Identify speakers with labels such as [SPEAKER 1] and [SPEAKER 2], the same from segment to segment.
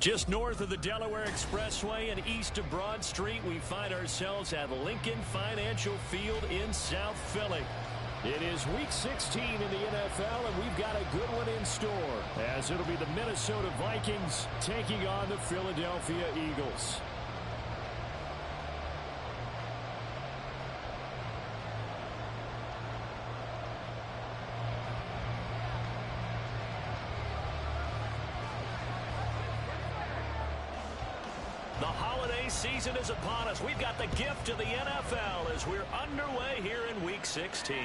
[SPEAKER 1] Just north of the Delaware Expressway and east of Broad Street, we find ourselves at Lincoln Financial Field in South Philly. It is Week 16 in the NFL, and we've got a good one in store, as it'll be the Minnesota Vikings taking on the Philadelphia Eagles. The holiday season is upon us. We've got the gift of the NFL as we're underway here in Week 16.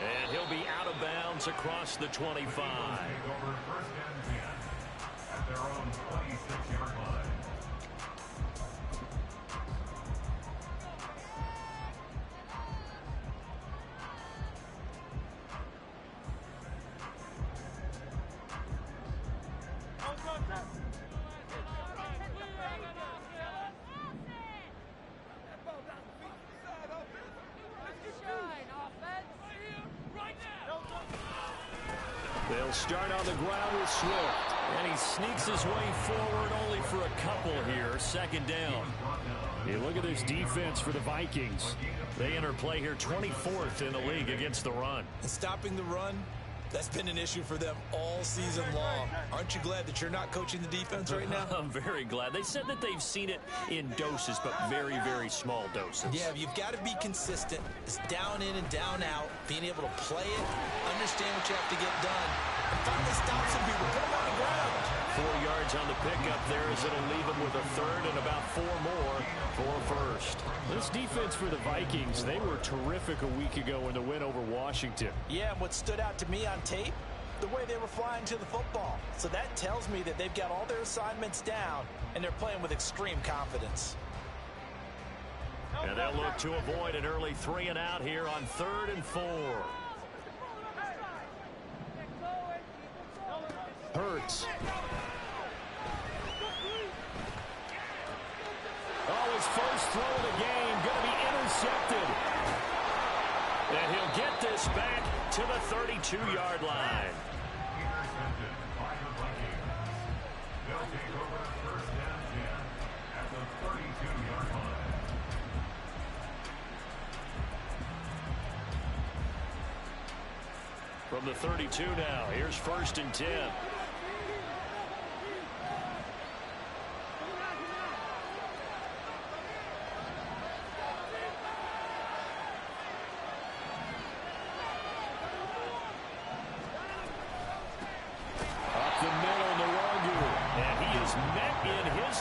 [SPEAKER 1] And he'll be out of bounds across the 25. First and 10 at their own 26-yard line. They'll start on the ground with Swift. And he sneaks his way forward only for a couple here. Second down. Hey, look at this defense for the Vikings. They enter play here 24th in the league against the run.
[SPEAKER 2] And stopping the run, that's been an issue for them all season long. Aren't you glad that you're not coaching the defense right now?
[SPEAKER 1] I'm very glad. They said that they've seen it in doses, but very, very small doses.
[SPEAKER 2] Yeah, you've got to be consistent. It's down in and down out, being able to play it, understand what you have to get done, and finally stop some people, put them on the ground.
[SPEAKER 1] 4 yards on the pickup there as it'll leave them with a third and about 4 more for first. This defense for the Vikings, they were terrific a week ago in the win over Washington.
[SPEAKER 3] Yeah, and what stood out to me on tape, the way they were flying to the football. So that tells me that they've got all their assignments down, and they're playing with extreme confidence.
[SPEAKER 1] And they'll look to avoid an early 3 and out here on 3rd and 4. Hurts. Oh, his first throw of the game going to be intercepted. And he'll get this back to the 32-yard line. Intercepted by the Vikings. They'll take over first and 10 at the 32-yard line. From the 32 now, here's first and 10.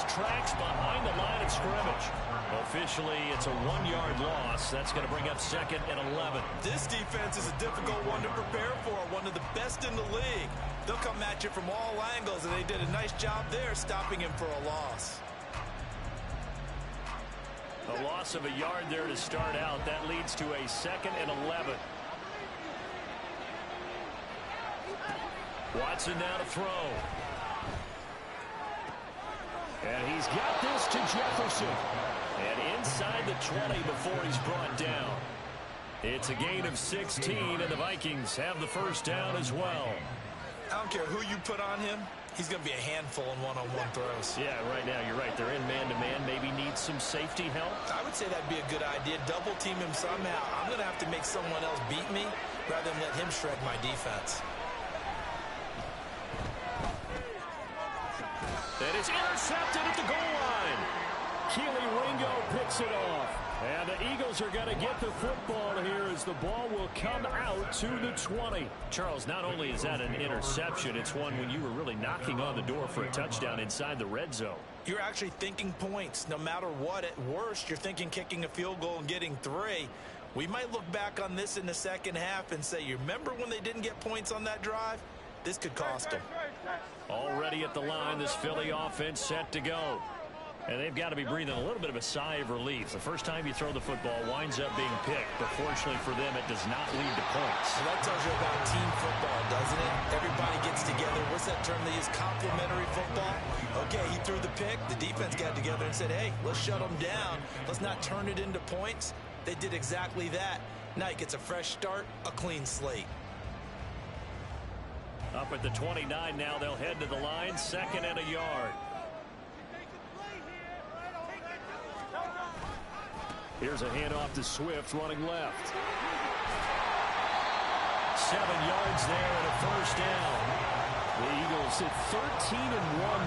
[SPEAKER 1] Tracks behind the line of scrimmage. Officially, it's a 1-yard loss. That's going to bring up 2nd and 11.
[SPEAKER 2] This defense is a difficult one to prepare for, one of the best in the league. They'll come at you from all angles, and they did a nice job there stopping him for a loss.
[SPEAKER 1] A loss of a yard there to start out. That leads to a 2nd and 11. Watson now to throw. And he's got this to Jefferson. And inside the 20 before he's brought down. It's a gain of 16, and the Vikings have the first down as well.
[SPEAKER 2] I don't care who you put on him. He's going to be a handful in one-on-one throws.
[SPEAKER 1] Yeah, right now you're right. They're in man-to-man. Maybe need some safety help.
[SPEAKER 2] I would say that'd be a good idea. Double team him somehow. I'm going to have to make someone else beat me rather than let him shred my defense.
[SPEAKER 1] And it's intercepted at the goal line. Keely Ringo picks it off. And the Eagles are going to get the football here as the ball will come out to the 20. Charles, not only is that an interception, it's one when you were really knocking on the door for a touchdown inside the red zone.
[SPEAKER 3] You're actually thinking points. No matter what, at worst, you're thinking kicking a field goal and getting 3. We might look back on this in the second half and say, you remember when they didn't get points on that drive? This could cost them.
[SPEAKER 1] Already at the line, this Philly offense set to go. And they've got to be breathing a little bit of a sigh of relief. The first time you throw the football winds up being picked, but fortunately for them, it does not lead to points.
[SPEAKER 2] So that tells you about team football, doesn't it? Everybody gets together. What's that term they use? Complementary football. Okay, he threw the pick. The defense got together and said, hey, let's shut them down. Let's not turn it into points. They did exactly that. Now he gets a fresh start, a clean slate.
[SPEAKER 1] Up at the 29 now, they'll head to the line, 2nd and a yard. Here's a handoff to Swift, running left. 7 yards there and a first down. The Eagles at 13-1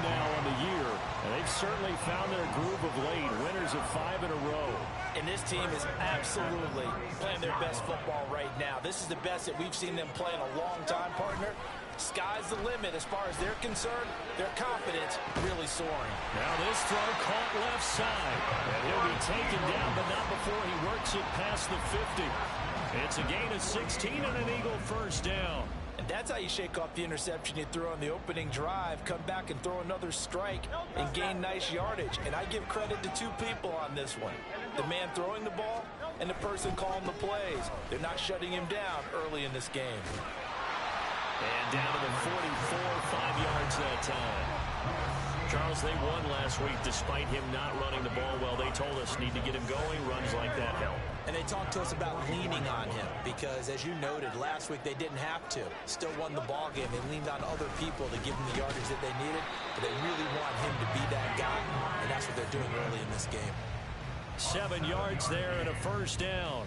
[SPEAKER 1] now on the year, and they've certainly found their groove of late. Winners of 5 in a row.
[SPEAKER 3] And this team is absolutely playing their best football right now. This is the best that we've seen them play in a long time, partner. Sky's the limit as far as they're concerned. Their confidence really soaring.
[SPEAKER 1] Now this throw caught left side. And he'll be taken down, but not before he works it past the 50. It's a gain of 16 and an Eagle first down.
[SPEAKER 3] And that's how you shake off the interception you threw on the opening drive, come back and throw another strike and gain nice yardage. And I give credit to 2 people on this one. The man throwing the ball and the person calling the plays. They're not shutting him down early in this game.
[SPEAKER 1] And down to the 44, 5 yards that time. Charles, they won last week despite him not running the ball well. They told us need to get him going. Runs like that help.
[SPEAKER 3] And they talked to us about leaning on him because, as you noted, last week they didn't have to. Still won the ball game. They leaned on other people to give them the yardage that they needed, but they really want him to be that guy, and that's what they're doing early in this game.
[SPEAKER 1] 7 yards there and a first down.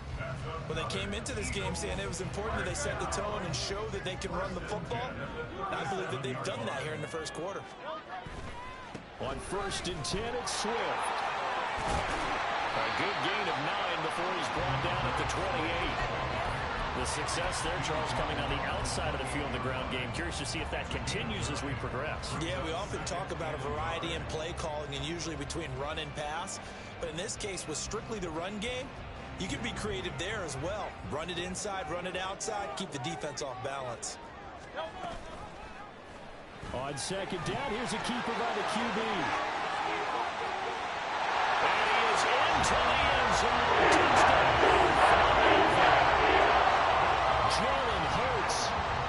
[SPEAKER 3] When they came into this game saying it was important that they set the tone and show that they can run the football, I believe that they've done that here in the first quarter.
[SPEAKER 1] On 1st and 10, it's Swift. A good gain of 9 before he's brought down at the 28. The success there, Charles, coming on the outside of the field in the ground game. Curious to see if that continues as we progress.
[SPEAKER 3] Yeah, we often talk about a variety in play calling and usually between run and pass. But in this case, with strictly the run game, you can be creative there as well. Run it inside, run it outside, keep the defense off balance.
[SPEAKER 1] On 2nd down, here's a keeper by the QB. And he is into the end zone. Touchdown. Jalen Hurts,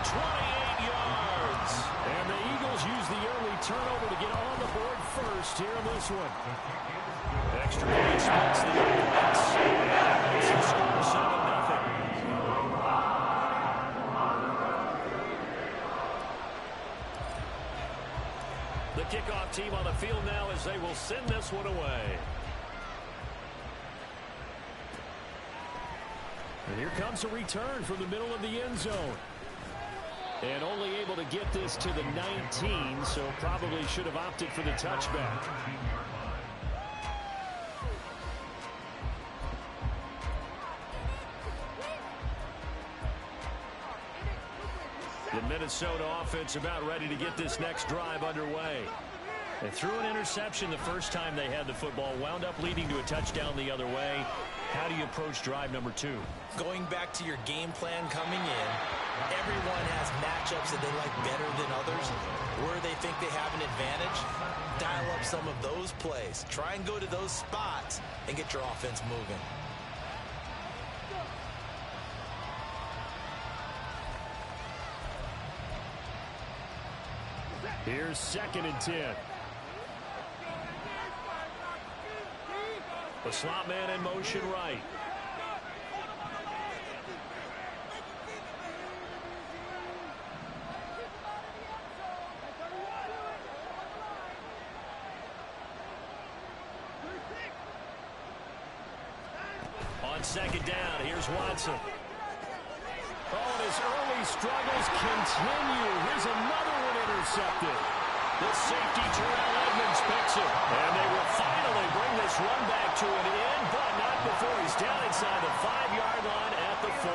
[SPEAKER 1] 28 yards. And the Eagles use the early turnover to get on the board first here in this one. Extra point splits the offense. And it's a score 7-0. The kickoff team on the field now as they will send this one away. And here comes a return from the middle of the end zone. And only able to get this to the 19, so probably should have opted for the touchback. The Minnesota offense about ready to get this next drive underway. They threw an interception the first time they had the football, wound up leading to a touchdown the other way. How do you approach drive number 2?
[SPEAKER 3] Going back to your game plan coming in, everyone has matchups that they like better than others. Where they think they have an advantage, dial up some of those plays. Try and go to those spots and get your offense moving.
[SPEAKER 1] Here's 2nd and 10. The slot man in motion right. On 2nd down, here's Watson. Oh, and his early struggles continue. Here's another one intercepted. This safety, Terrell Edmonds, picks it. And they will finally bring this run back to an end, but not before he's down inside the 5-yard line at the 4.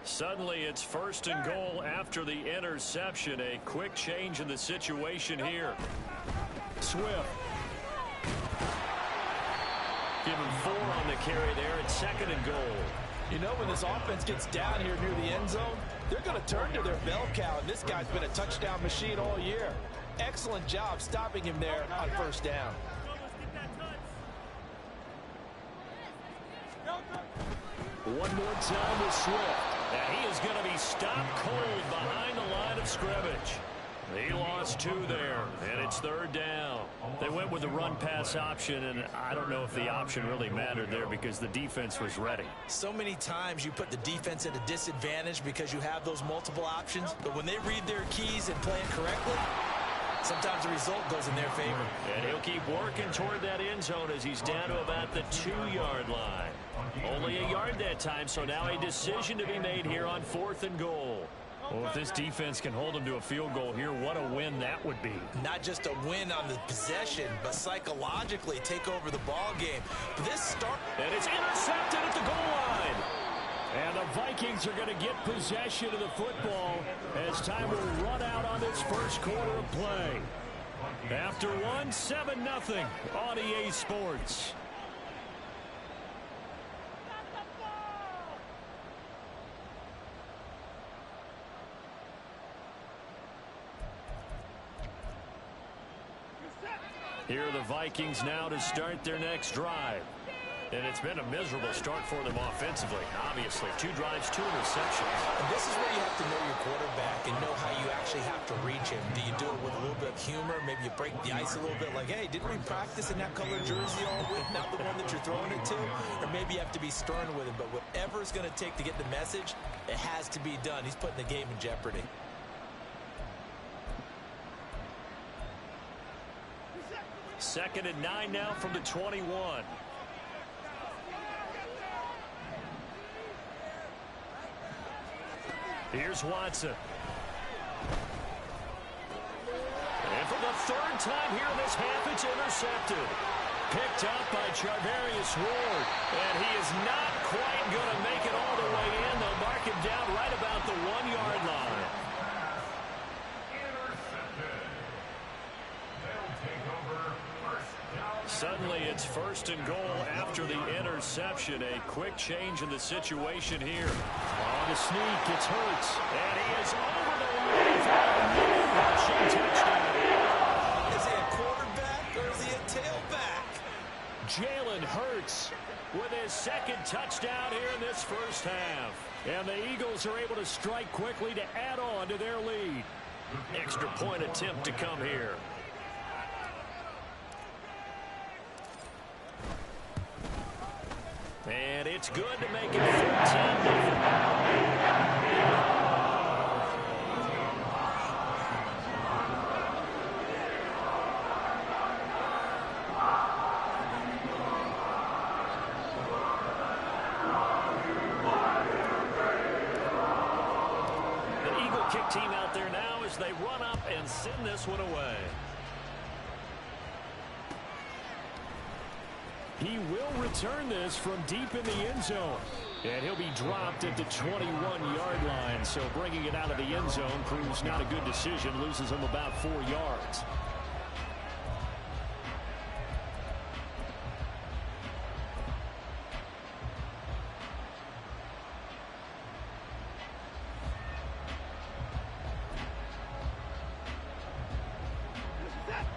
[SPEAKER 1] Suddenly, it's 1st and goal after the interception. A quick change in the situation here. Swift. Give him 4 on the carry there. It's 2nd and goal.
[SPEAKER 3] You know, when this offense gets down here near the end zone, they're going to turn to their bell cow, and this guy's been a touchdown machine all year. Excellent job stopping him there on 1st down.
[SPEAKER 1] One more time with Swift. And he is going to be stopped cold behind the line of scrimmage. He lost 2 there, and it's 3rd down. They went with the run-pass option, and I don't know if the option really mattered there because the defense was ready.
[SPEAKER 3] So many times you put the defense at a disadvantage because you have those multiple options, but when they read their keys and play it correctly, sometimes the result goes in their favor.
[SPEAKER 1] And he'll keep working toward that end zone as he's down to about the 2-yard line. Only a yard that time, so now a decision to be made here on 4th and goal. Well, if this defense can hold him to a field goal here, what a win that would be.
[SPEAKER 3] Not just a win on the possession, but psychologically take over the ball game. But this start...
[SPEAKER 1] And it's intercepted at the goal line. And the Vikings are going to get possession of the football as time will run out on this first quarter of play. After 1, 7-0 on EA Sports. Here are the Vikings now to start their next drive. And it's been a miserable start for them offensively. Obviously, 2 drives, 2 interceptions.
[SPEAKER 3] And this is where you have to know your quarterback and know how you actually have to reach him. Do you do it with a little bit of humor? Maybe you break the ice a little bit like, hey, didn't we practice in that colored jersey all week? Not the one that you're throwing it to? Or maybe you have to be stern with him. But whatever it's going to take to get the message, it has to be done. He's putting the game in jeopardy.
[SPEAKER 1] Second and 9 now from the 21. Here's Watson. And for the 3rd time here in this half, it's intercepted. Picked up by Charvarius Ward. And he is not quite going to make it all the way in. They'll mark him down right about the 1-yard line. Suddenly it's 1st and goal after the interception. A quick change in the situation here. On the sneak, it's Hurts. And he is over the line for a rushing touchdown.
[SPEAKER 3] Is he a quarterback or is he a tailback?
[SPEAKER 1] Jalen Hurts with his 2nd touchdown here in this first half. And the Eagles are able to strike quickly to add on to their lead. Extra point attempt to come here. And it's good to make it 14-0. The Eagle kick team out there now as they run up and send this one away. He will return this from deep in the end zone. And he'll be dropped at the 21-yard line. So bringing it out of the end zone proves not a good decision. Loses him about 4 yards.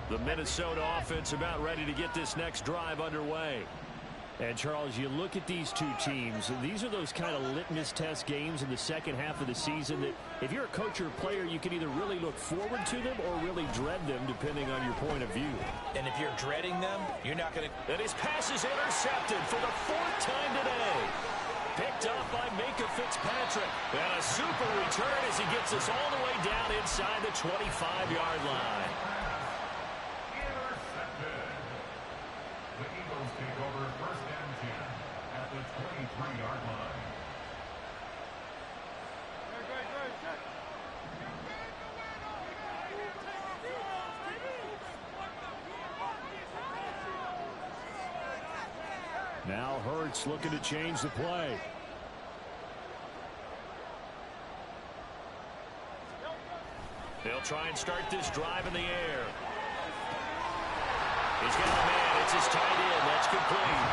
[SPEAKER 1] The Minnesota offense about ready to get this next drive underway. And, Charles, you look at these 2 teams, and these are those kind of litmus test games in the second half of the season that if you're a coach or a player, you can either really look forward to them or really dread them, depending on your point of view.
[SPEAKER 3] And if you're dreading them, you're not going to...
[SPEAKER 1] And his pass is intercepted for the 4th time today. Picked up by Minka Fitzpatrick. And a super return as he gets us all the way down inside the 25-yard line. Now Hurts looking to change the play. They'll try and start this drive in the air. He's got a man. It's his tight end. That's complete.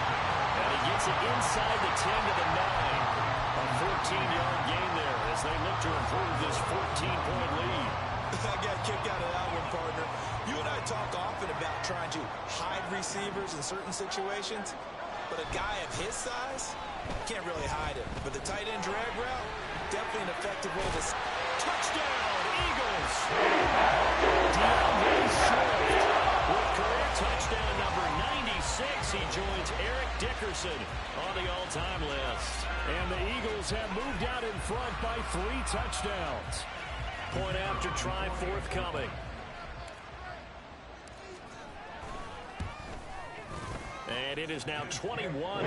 [SPEAKER 1] And he gets it inside the 10 to the 9. A 14-yard gain there as they look to improve this 14-point lead.
[SPEAKER 3] I got a kick out of that one, partner. You and I talk often about trying to hide receivers in certain situations. But a guy of his size can't really hide it. But the tight end drag route, definitely an effective way to...
[SPEAKER 1] Touchdown, Eagles! DeAndre Swift with career touchdown number 96. He joins Eric Dickerson on the all-time list. And the Eagles have moved out in front by 3 touchdowns. Point after try forthcoming. And it is now 21.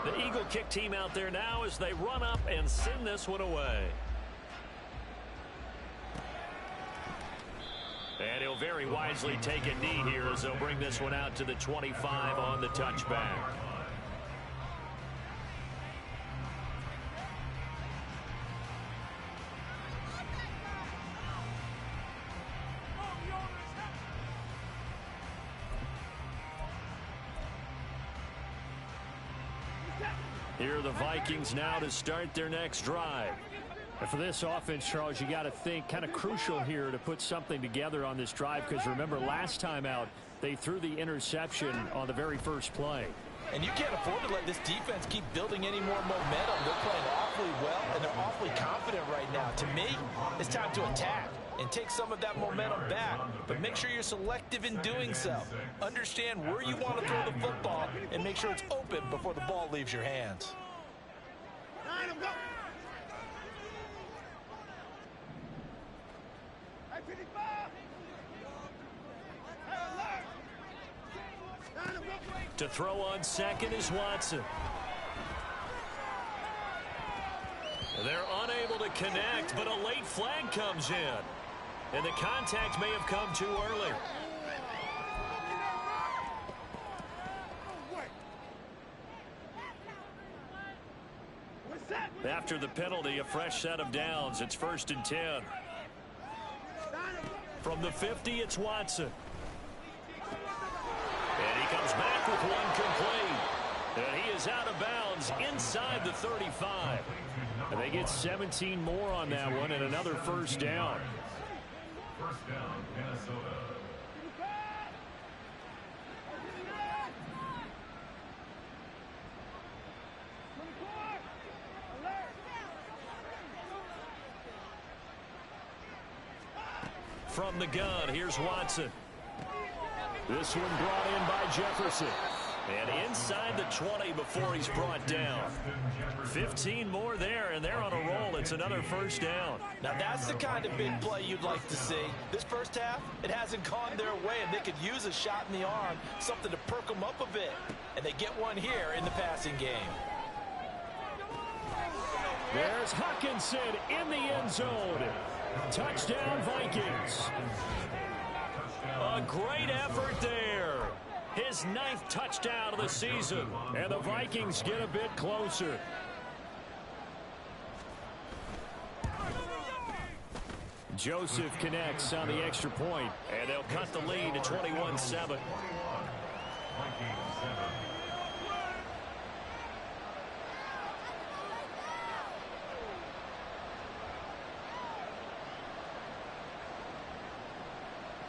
[SPEAKER 1] The Eagle kick team out there now as they run up and send this one away. And he'll very wisely take a knee here as they'll bring this one out to the 25 on the touchback. Here are the Vikings now to start their next drive. And for this offense, Charles, you got to think kind of crucial here to put something together on this drive, because remember last time out they threw the interception on the very first play.
[SPEAKER 3] And you can't afford to let this defense keep building any more momentum. They're playing awfully well, and they're awfully confident right now. To me, it's time to attack and take some of that momentum back. But make sure you're selective in doing so. Understand where you want to throw the football and make sure it's open before the ball leaves your hands.
[SPEAKER 1] To throw on second is Watson. They're unable to connect, but a late flag comes in. And the contact may have come too early. After the penalty, a fresh set of downs. It's 1st and 10. From the 50, it's Watson. And he comes back with one complete. And he is out of bounds inside the 35. And they get 17 more on that one and another first down.
[SPEAKER 4] First down, Minnesota.
[SPEAKER 1] From the gun, here's Watson. This one brought in by Jefferson. And inside the 20 before he's brought down. 15 more there, and they're on a roll. It's another first down.
[SPEAKER 3] Now that's the kind of big play you'd like to see. This first half, it hasn't gone their way, and they could use a shot in the arm, something to perk them up a bit. And they get one here in the passing game.
[SPEAKER 1] There's Hawkinson in the end zone. Touchdown, Vikings. A great effort there. His 9th touchdown of the season. And the Vikings get a bit closer. Joseph connects on the extra point, and they'll cut the lead to 21-7.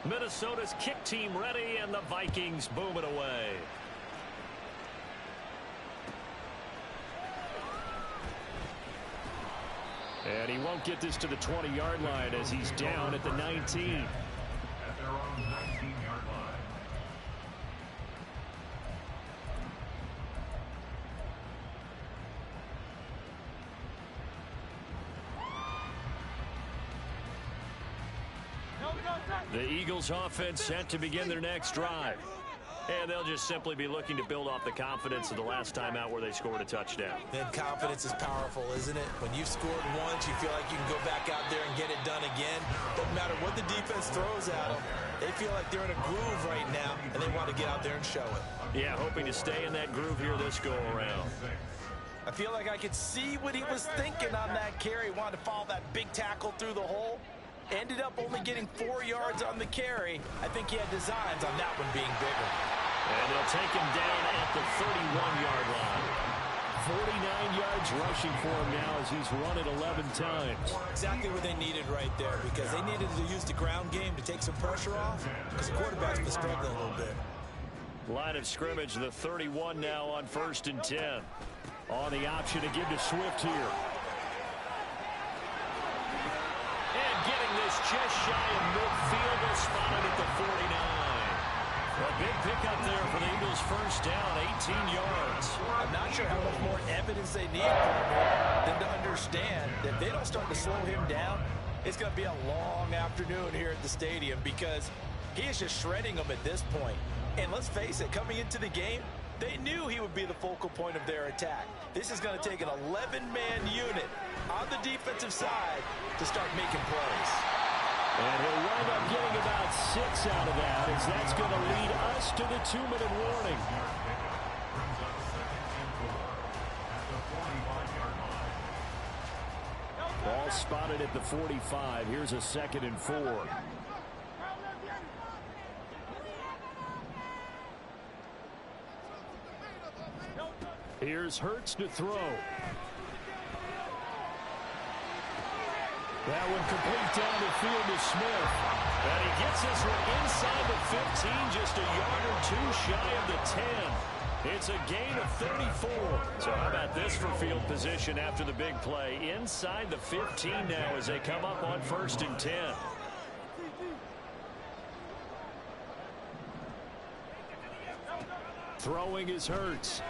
[SPEAKER 1] Minnesota's kick team ready, and the Vikings boom it away. And he won't get this to the 20-yard line as he's down at the 19.
[SPEAKER 4] At their own 19-yard line.
[SPEAKER 1] The Eagles offense set to begin their next drive. And they'll just simply be looking to build off the confidence of the last time out where they scored a touchdown.
[SPEAKER 3] Then confidence is powerful, isn't it? When you've scored once, you feel like you can go back out there and get it done again. Doesn't matter what the defense throws at them. They feel like they're in a groove right now, and they want to get out there and show it.
[SPEAKER 1] Yeah, hoping to stay in that groove here this go-around.
[SPEAKER 3] I feel like I could see what he was thinking on that carry. Wanted to follow that big tackle through the hole. Ended up only getting 4 yards on the carry. I think he had designs on that one being bigger.
[SPEAKER 1] And they'll take him down at the 31-yard line. 49 yards rushing for him now as he's run it 11 times.
[SPEAKER 3] Exactly what they needed right there, because they needed to use the ground game to take some pressure off, because the quarterback's been struggling a little bit.
[SPEAKER 1] Line of scrimmage, the 31 now on 1st and 10. On the option to give to Swift here. And getting this just shy of midfield, is spotted at the 49. A big pickup there for the Eagles' first down, 18 yards.
[SPEAKER 3] I'm not sure how much more evidence they need than to understand that if they don't start to slow him down, it's going to be a long afternoon here at the stadium, because he is just shredding them at this point. And let's face it, coming into the game, they knew he would be the focal point of their attack. This is going to take an 11-man unit on the defensive side to start making plays.
[SPEAKER 1] And he'll wind up getting about 6 out of that, as that's going to lead us to the 2-minute warning. Ball spotted at the 45. Here's a 2nd and 4. Here's Hurts to throw. That one complete down the field to Smith. And he gets this one inside the 15, just a yard or 2 shy of the 10. It's a gain of 34. So how about this for field position after the big play? Inside the 15 now as they come up on 1st and 10. Throwing is Hurts.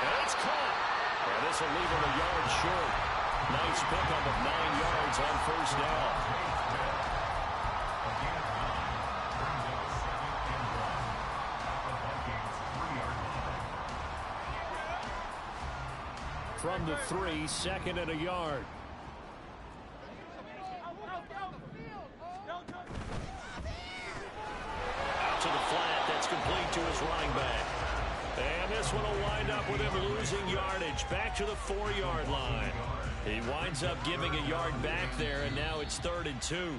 [SPEAKER 1] And it's caught. And this will leave him a yard short. Nice pickup of 9 yards on 1st down. From the 3, 2nd and a yard. Out to the flat. That's complete to his running back. And this one will wind up with him losing yardage. Back to the 4-yard line. He winds up giving a yard back there, and now it's 3rd and 2.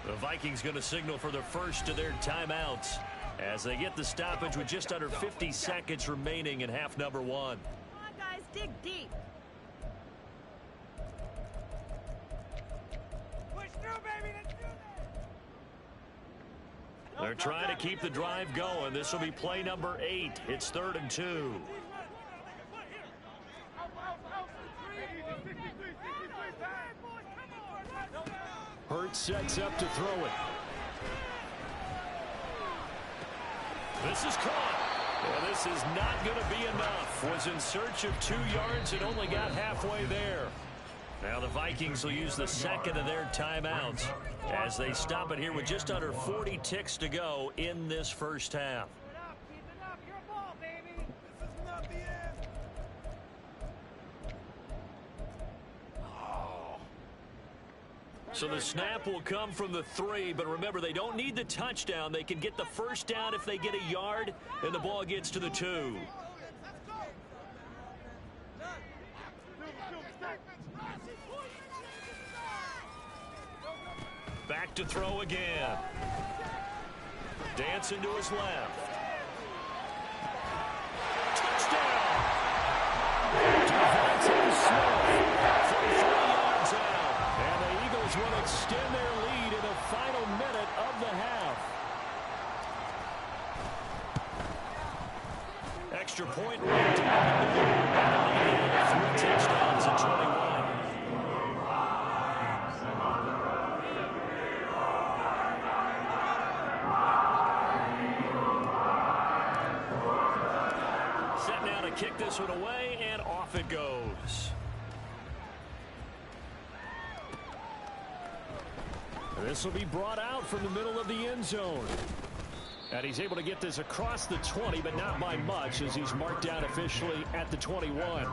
[SPEAKER 1] The Vikings going to signal for the first of their timeouts as they get the stoppage with just under 50 seconds remaining in half number 1.
[SPEAKER 5] Come on, guys, dig deep. Push through, baby. Let's do this.
[SPEAKER 1] They're trying to keep the drive going. This will be play number 8. It's 3rd and 2. Hurts sets up to throw it. This is caught. And this is not going to be enough. Was in search of 2 yards and only got halfway there. Now the Vikings will use the 2nd of their timeouts as they stop it here with just under 40 ticks to go in this first half.
[SPEAKER 5] Keep it up. Your ball, baby. This is not the end.
[SPEAKER 1] So the snap will come from the 3, but remember, they don't need the touchdown. They can get the first down if they get a yard, and the ball gets to the 2. Back to throw again. Dancing to his left. Touchdown! Devontae Smith from 3 yards out. And the Eagles will extend their lead in the final minute of the half. Extra point right to 3 touchdowns in 21. Set now to kick this one away, and off it goes. This will be brought out from the middle of the end zone. And he's able to get this across the 20, but not by much, as he's marked down officially at the 21.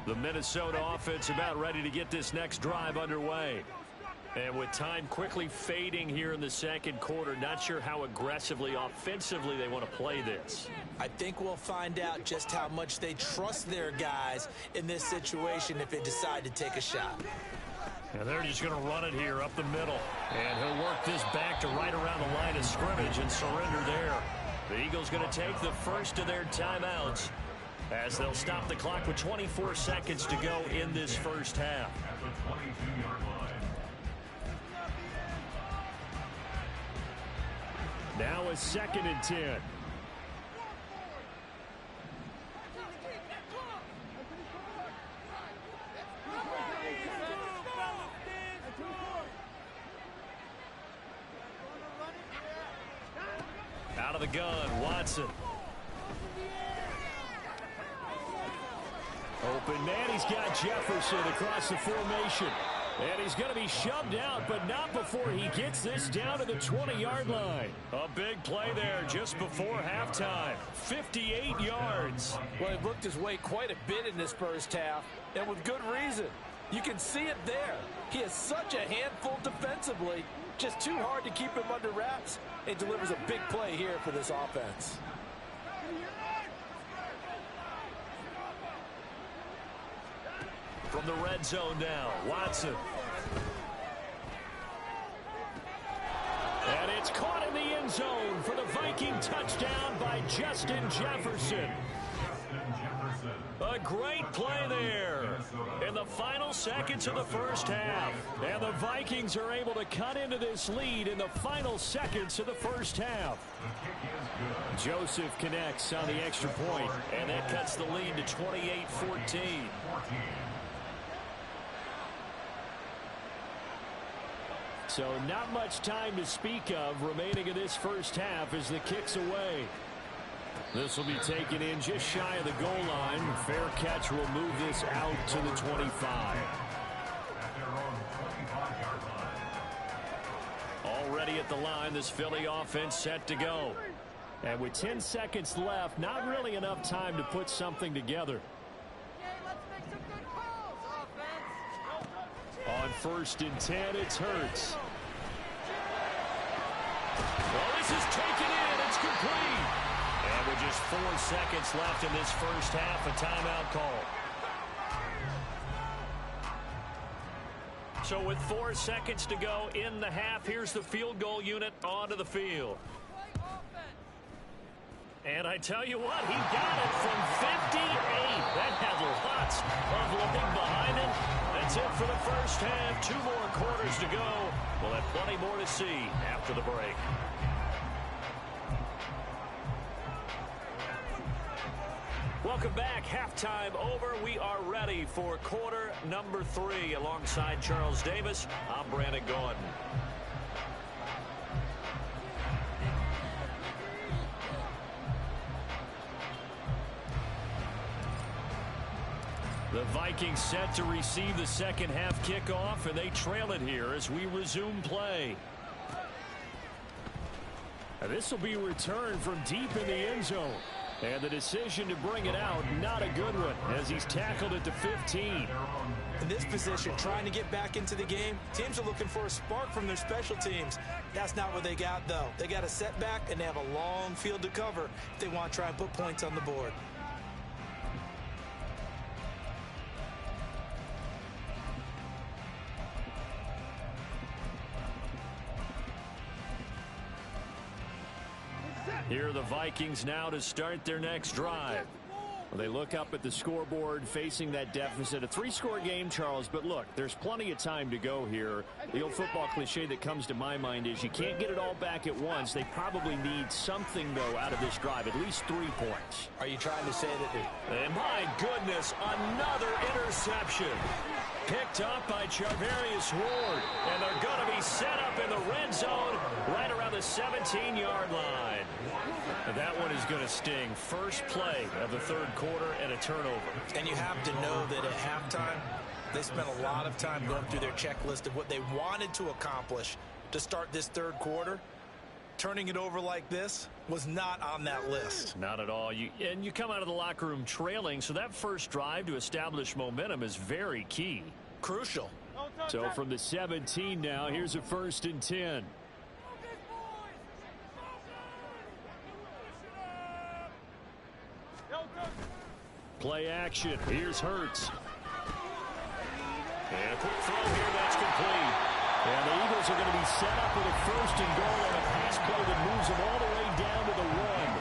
[SPEAKER 1] The Minnesota offense about ready to get this next drive underway. And with time quickly fading here in the second quarter, not sure how aggressively, offensively they want to play this.
[SPEAKER 3] I think we'll find out just how much they trust their guys in this situation if they decide to take a shot.
[SPEAKER 1] And they're just going to run it here up the middle. And he'll work this back to right around the line of scrimmage and surrender there. The Eagles going to take the first of their timeouts as they'll stop the clock with 24 seconds to go in this first half.
[SPEAKER 4] At the 22-yard line.
[SPEAKER 1] Now a 2nd and 10. Out of the gun, Watson. Open man, he's got Jefferson across the formation. And he's going to be shoved out, but not before he gets this down to the 20-yard line. A big play there just before halftime. 58 yards.
[SPEAKER 3] Well, he looked his way quite a bit in this first half, and with good reason. You can see it there. He is such a handful defensively. Just too hard to keep him under wraps. It delivers a big play here for this offense.
[SPEAKER 1] From the red zone now, Watson. And it's caught in the end zone for the Viking touchdown by Justin Jefferson. A great play there in the final seconds of the first half. And the Vikings are able to cut into this lead in the final seconds of the first half. Joseph connects on the extra point, and that cuts the lead to 28-14. So not much time to speak of remaining in this first half as the kick's away. This will be taken in just shy of the goal line. Fair catch will move this out to the 25. Already at the line, this Philly offense set to go. And with 10 seconds left, not really enough time to put something together. On 1st and 10, it's Hurts. Well, this is taken in. It's complete. And with just 4 seconds left in this first half, a timeout call. So with 4 seconds to go in the half, here's the field goal unit onto the field. And I tell you what, he got it from 58. That had lots of looking behind it. That's it for the first half. 2 more quarters to go. We'll have plenty more to see after the break. Welcome back. Halftime over. We are ready for quarter number 3. Alongside Charles Davis, I'm Brandon Gaudin. The Vikings set to receive the second half kickoff, and they trail it here as we resume play. And this will be returned from deep in the end zone. And the decision to bring it out, not a good one, as he's tackled it to 15.
[SPEAKER 3] In this position, trying to get back into the game, teams are looking for a spark from their special teams. That's not what they got, though. They got a setback, and they have a long field to cover if they want to try and put points on the board.
[SPEAKER 1] Here are the Vikings now to start their next drive. Well, they look up at the scoreboard facing that deficit. A 3-score game, Charles, but look, there's plenty of time to go here. The old football cliche that comes to my mind is you can't get it all back at once. They probably need something, though, out of this drive, at least 3 points.
[SPEAKER 3] Are you trying to say that?
[SPEAKER 1] And my goodness, another interception. Picked up by Charvarius Ward. And they're going to be set up in the red zone right around the 17-yard line. And that one is going to sting. First play of the third quarter and a turnover.
[SPEAKER 3] And you have to know that at halftime, they spent a lot of time going through their checklist of what they wanted to accomplish to start this third quarter. Turning it over like this was not on that list.
[SPEAKER 1] Not at all. You come out of the locker room trailing, so that first drive to establish momentum is very key.
[SPEAKER 3] Crucial.
[SPEAKER 1] So from the 17 now, here's a 1st and 10. Play action. Here's Hurts. And a quick throw here. That's complete. And the Eagles are going to be set up with a 1st and goal on a pass play that moves them all the way down to the 1.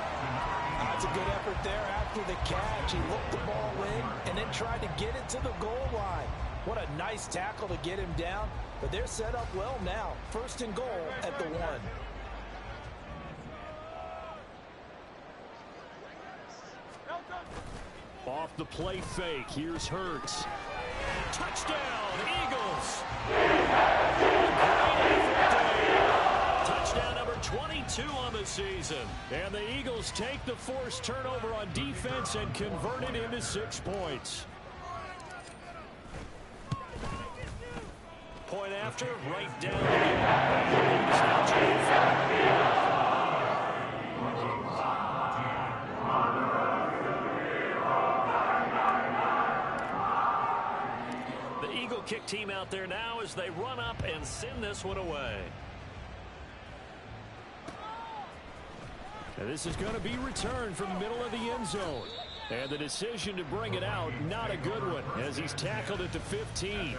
[SPEAKER 3] That's a good effort there after the catch. He looked the ball in and then tried to get it to the goal line. What a nice tackle to get him down. But they're set up well now. 1st and goal at the 1.
[SPEAKER 1] Off the play fake. Here's Hurts. Touchdown, Eagles. Touchdown number 22 on the season. And the Eagles take the forced turnover on defense and convert it into 6 points. Point after, right down the Eagle kick team out there now as they run up and send this one away. And this is going to be returned from the middle of the end zone. And the decision to bring it out, not a good one, as he's tackled at the 15.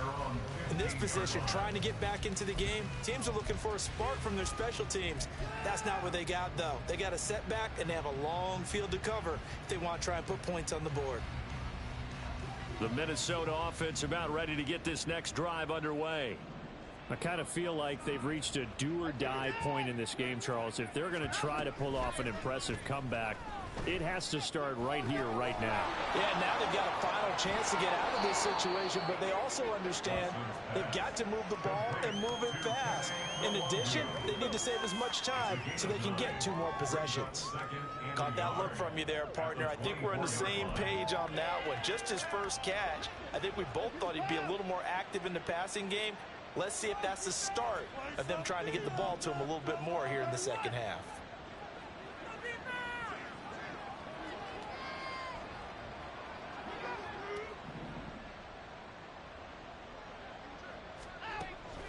[SPEAKER 3] In this position, trying to get back into the game, teams are looking for a spark from their special teams. That's not what they got, though. They got a setback, and they have a long field to cover if they want to try and put points on the board.
[SPEAKER 1] The Minnesota offense about ready to get this next drive underway. I kind of feel like they've reached a do-or-die point in this game, Charles. If they're going to try to pull off an impressive comeback, it has to start right here, right now.
[SPEAKER 3] Yeah, now they've got a final chance to get out of this situation, but they also understand they've got to move the ball and move it fast. In addition, they need to save as much time so they can get 2 more possessions. Caught that look from you there, partner. I think we're on the same page on that one. Just his first catch, I think we both thought he'd be a little more active in the passing game. Let's see if that's the start of them trying to get the ball to him a little bit more here in the second half.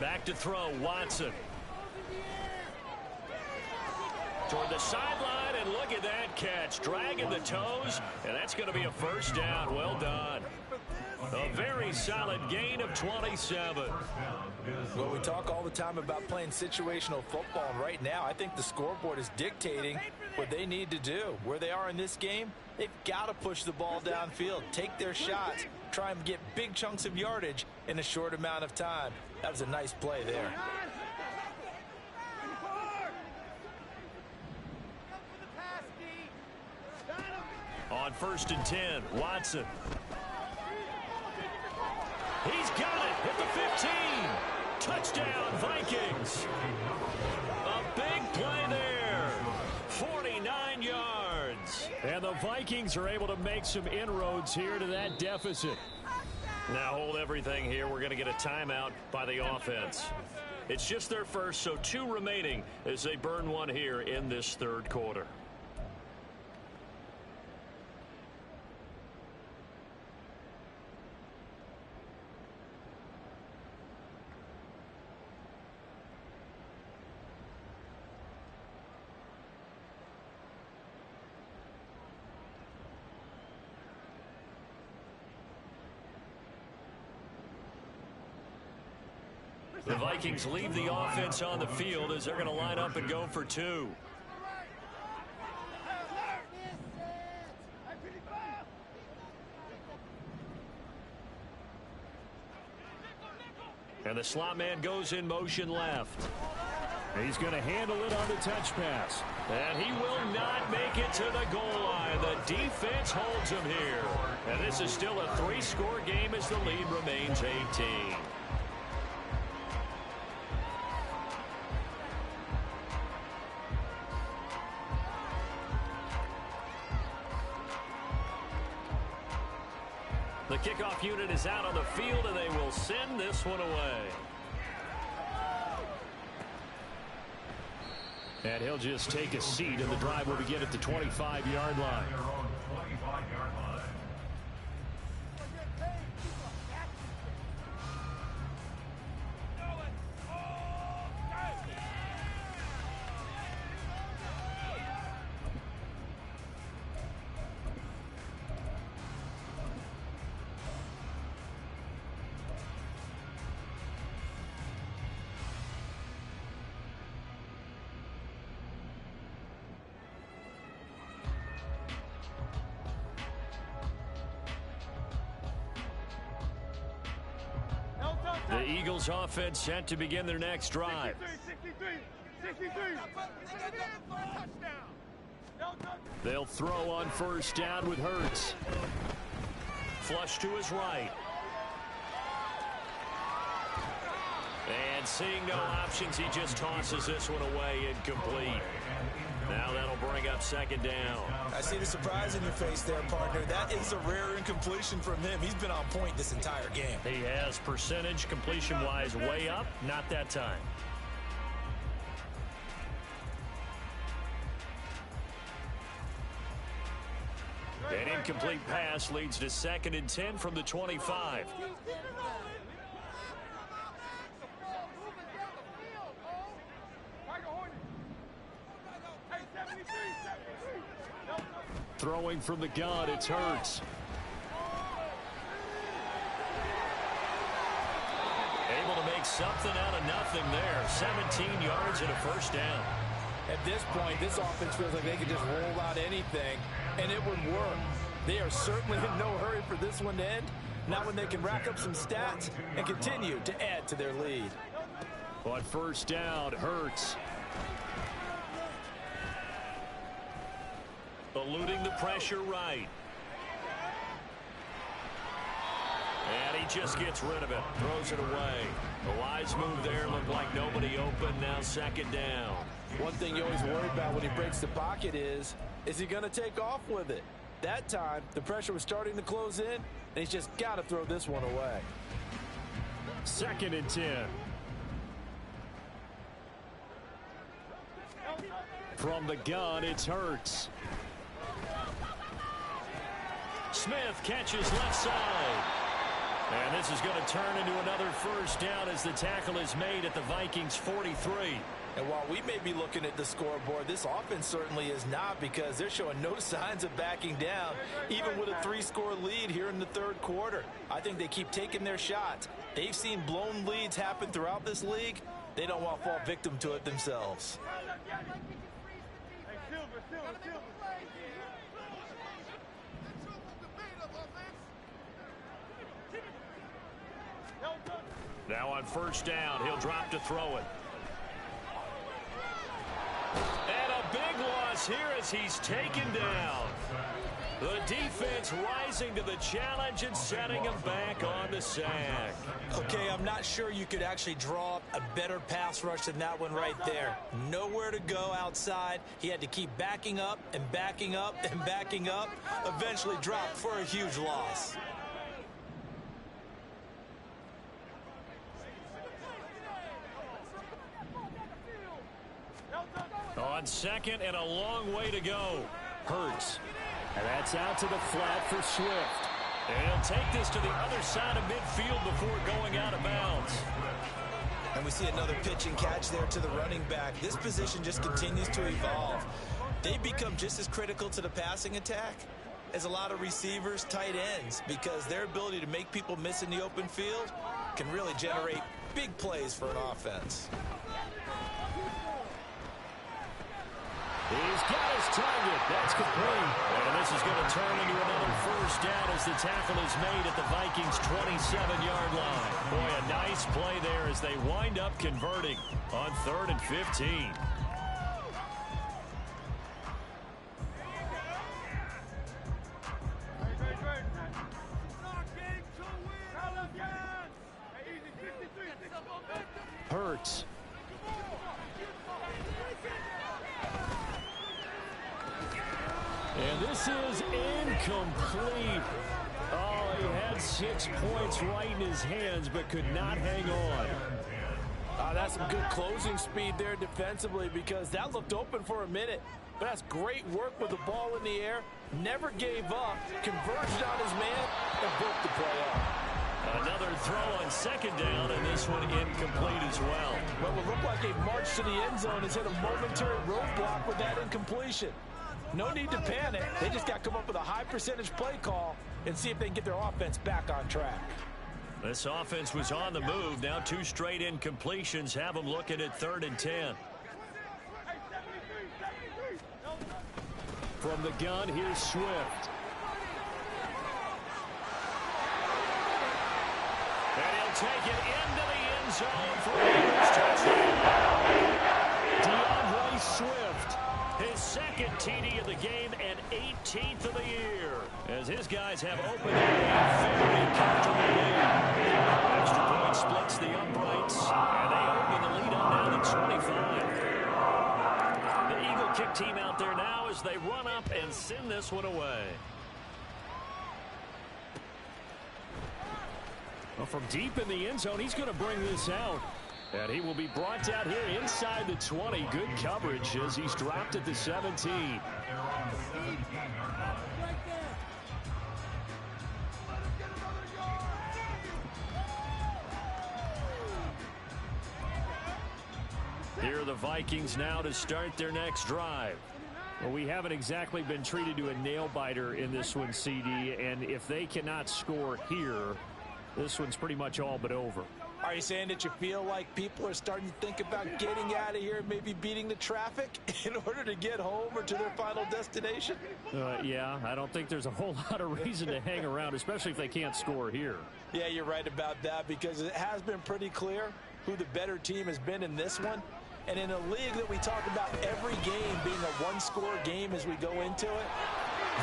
[SPEAKER 1] Back to throw, Watson. Toward the sideline, and look at that catch. Dragging the toes, and that's going to be a 1st down. Well done. A very solid gain of 27.
[SPEAKER 3] Well, we talk all the time about playing situational football, and right now I think the scoreboard is dictating what they need to do. Where they are in this game, they've got to push the ball downfield, take their shots, try and get big chunks of yardage in a short amount of time. That was a nice play there.
[SPEAKER 1] On 1st and 10, Watson. He's got it at the 15. Touchdown, Vikings. A big play there. 49 yards. And the Vikings are able to make some inroads here to that deficit. Now hold everything here. We're going to get a timeout by the offense. It's just their first, so 2 remaining as they burn one here in this 3rd quarter. The Vikings leave the offense on the field as they're going to line up and go for 2. And the slot man goes in motion left. He's going to handle it on the touch pass. And he will not make it to the goal line. The defense holds him here. And this is still a 3-score game as the lead remains 18. The kickoff unit is out on the field, and they will send this one away. And he'll just take a seat, and the drive will begin at the 25-yard line. The Eagles offense set to begin their next drive.
[SPEAKER 5] 63.
[SPEAKER 1] They'll throw on first down with Hurts. Flush to his right. And seeing no options, he just tosses this one away, incomplete. Now that'll bring up second down.
[SPEAKER 2] I see the surprise in your face there, partner. That is a rare incompletion from him. He's been on point this entire game.
[SPEAKER 1] He has percentage completion-wise way up, not that time. An incomplete pass leads to 2nd and 10 from the 25. Throwing from the gun, it's Hurts. Able to make something out of nothing there. 17 yards and a first down.
[SPEAKER 3] At this point, this offense feels like they could just roll out anything, and it would work. They are certainly in no hurry for this one to end. Not when they can rack up some stats and continue to add to their lead.
[SPEAKER 1] On first down, Hurts. Eluding the pressure right. And he just gets rid of it. Throws it away. A wise move there. Looked like nobody open. Now 2nd down.
[SPEAKER 3] One thing you always worry about when he breaks the pocket is he going to take off with it? That time, the pressure was starting to close in, and he's just got to throw this one away.
[SPEAKER 1] 2nd and 10. From the gun, it's Hurts. Smith catches left side. And this is going to turn into another first down as the tackle is made at the Vikings 43.
[SPEAKER 3] And while we may be looking at the scoreboard, this offense certainly is not, because they're showing no signs of backing down, even with a 3-score lead here in the 3rd quarter. I think they keep taking their shots. They've seen blown leads happen throughout this league. They don't want to fall victim to it themselves.
[SPEAKER 1] Now on first down, he'll drop to throw it. And a big loss here as he's taken down. The defense rising to the challenge and setting him back on the sack.
[SPEAKER 2] Okay, I'm not sure you could actually draw up a better pass rush than that one right there. Nowhere to go outside. He had to keep backing up and backing up and backing up. Eventually dropped for a huge loss.
[SPEAKER 1] On 2nd and a long way to go. Hurts. And that's out to the flat for Swift. And he'll take this to the other side of midfield before going out of bounds.
[SPEAKER 2] And we see another pitch and catch there to the running back. This position just continues to evolve. They become just as critical to the passing attack as a lot of receivers, tight ends, because their ability to make people miss in the open field can really generate big plays for an offense.
[SPEAKER 1] He's got his target. That's complete. And this is going to turn into another first down as the tackle is made at the Vikings' 27-yard line. Boy, a nice play there as they wind up converting on 3rd and 15. Hurts. And this is incomplete. Oh, he had 6 points right in his hands, but could not hang on.
[SPEAKER 3] That's some good closing speed there defensively, because that looked open for a minute. But that's great work with the ball in the air. Never gave up, converged on his man, and broke the play up.
[SPEAKER 1] Another throw on 2nd down, and this one incomplete as well.
[SPEAKER 3] What would look like a march to the end zone has hit a momentary roadblock with that incompletion. No need to panic. They just got to come up with a high percentage play call and see if they can get their offense back on track.
[SPEAKER 1] This offense was on the move. Now 2 straight incompletions have them looking at 3rd and 10. From the gun, here's Swift. And he'll take it into the end zone for a Eagles touchdown. DeAndre Swift, his second TD of the game and 18th of the year, as his guys have opened a very comfortable lead. Extra point splits the uprights, and they open the lead up now to 25. The Eagle kick team out there now as they run up and send this one away. Well, from deep in the end zone, he's going to bring this out. And he will be brought out here inside the 20. Good coverage as he's dropped at the 17. Here are the Vikings now to start their next drive. Well, we haven't exactly been treated to a nail-biter in this one, CD. And if they cannot score here, this one's pretty much all but over.
[SPEAKER 3] Are you saying that you feel like people are starting to think about getting out of here, maybe beating the traffic in order to get home or to their final destination?
[SPEAKER 1] Yeah, I don't think there's a whole lot of reason to hang around, especially if they can't score here.
[SPEAKER 3] Yeah, you're right about that, because it has been pretty clear who the better team has been in this one. And in a league that we talk about every game being a one-score game as we go into it.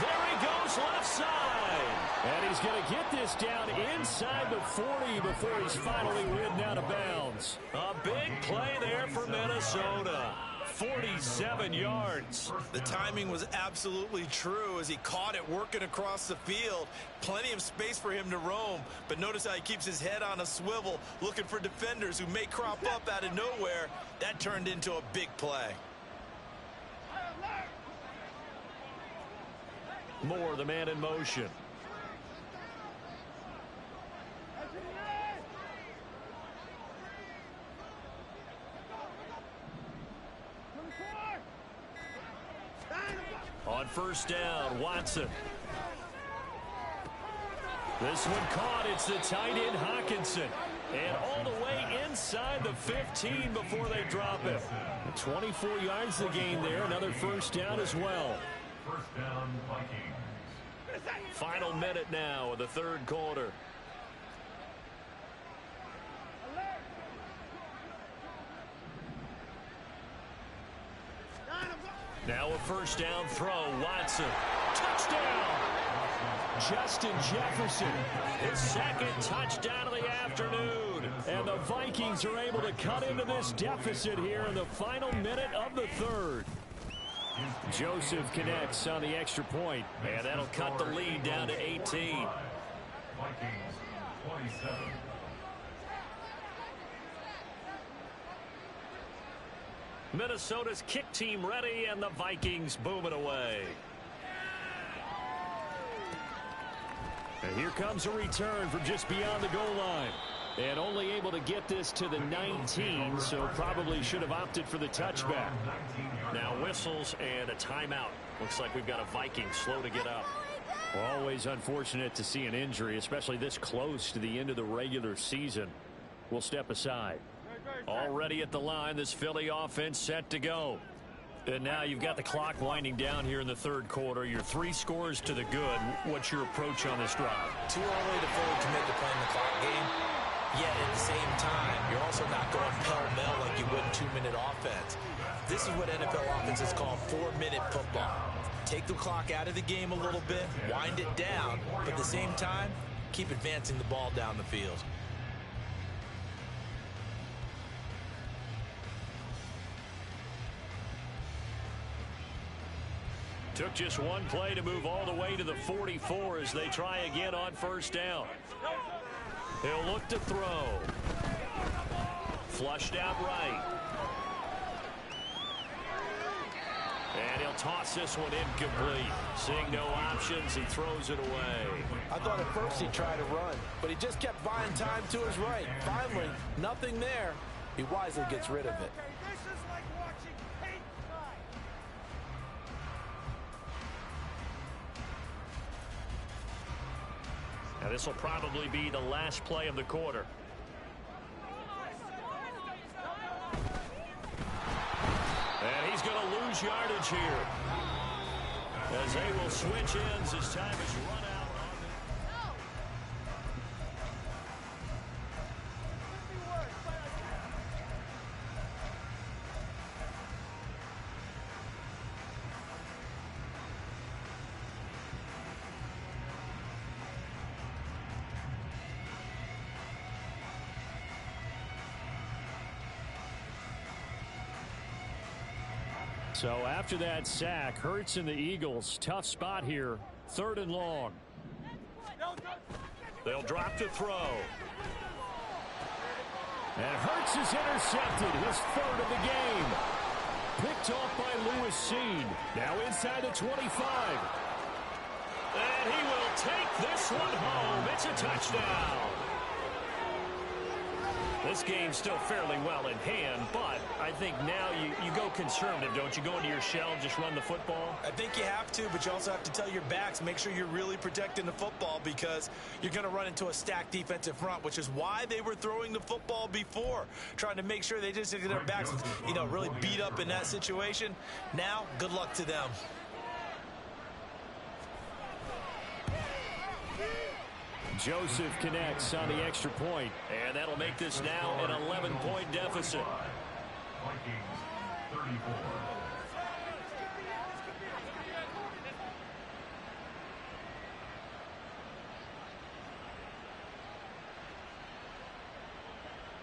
[SPEAKER 1] There he goes left side. And he's going to get this down inside the 40 before he's finally ridden out of bounds. A big play there for Minnesota. 47 yards.
[SPEAKER 3] The timing was absolutely true as he caught it working across the field. Plenty of space for him to roam. But notice how he keeps his head on a swivel looking for defenders who may crop up out of nowhere. That turned into a big play.
[SPEAKER 1] More the man in motion. On first down, Watson. This one caught. It's the tight end, Hawkinson. And all the way inside the 15 before they drop it. 24 yards to gain there. Another first down as well.
[SPEAKER 4] First down, Vikings.
[SPEAKER 1] Final minute now of the third quarter. Now a first down throw. Watson. Touchdown. Justin Jefferson. His second touchdown of the afternoon. And the Vikings are able to cut into this deficit here in the final minute of the third. Joseph connects on the extra point, and that'll cut the lead down to 18.
[SPEAKER 4] Vikings 27.
[SPEAKER 1] Minnesota's kick team ready, and the Vikings booming away. And here comes a return from just beyond the goal line. And only able to get this to the 19, so probably should have opted for the touchback. Now whistles and a timeout. Looks like we've got a Viking slow to get up. Always unfortunate to see an injury, especially this close to the end of the regular season. We'll step aside. Already at the line, this Philly offense set to go. And now you've got the clock winding down here in the third quarter. Your 3 scores to the good. What's your approach on this drive?
[SPEAKER 2] Too early to fully commit to playing the clock game. Yet at the same time, you're also not going pell-mell like you would 2-minute offense. This is what NFL offenses call 4-minute football. Take the clock out of the game a little bit, wind it down, but at the same time, keep advancing the ball down the field.
[SPEAKER 1] Took just one play to move all the way to the 44 as they try again on first down. He'll look to throw. Flushed out right. And he'll toss this one incomplete. Seeing no options, he throws it away.
[SPEAKER 3] I thought at first he tried to run, but he just kept buying time to his right. Finally, nothing there. He wisely gets rid of it.
[SPEAKER 5] This is like watching paint dry.
[SPEAKER 1] Now this will probably be the last play of the quarter. And he's going to lose yardage here as they will switch ends as time is run out. So after that sack, Hurts and the Eagles, tough spot here. 3rd and long. They'll drop to throw. And Hurts is intercepted, his 3rd of the game. Picked off by Lewis Seen. Now inside the 25. And he will take this one home. It's a touchdown. This game's still fairly well in hand, but I think now you go conservative, don't you? Go into your shell and just run the football?
[SPEAKER 3] I think you have to, but you also have to tell your backs, make sure you're really protecting the football because you're going to run into a stacked defensive front, which is why they were throwing the football before, trying to make sure they just get their backs, really beat up in that situation. Now, good luck to them.
[SPEAKER 1] Joseph connects on the extra point, and that'll make this now an 11-point deficit.
[SPEAKER 4] Vikings 34.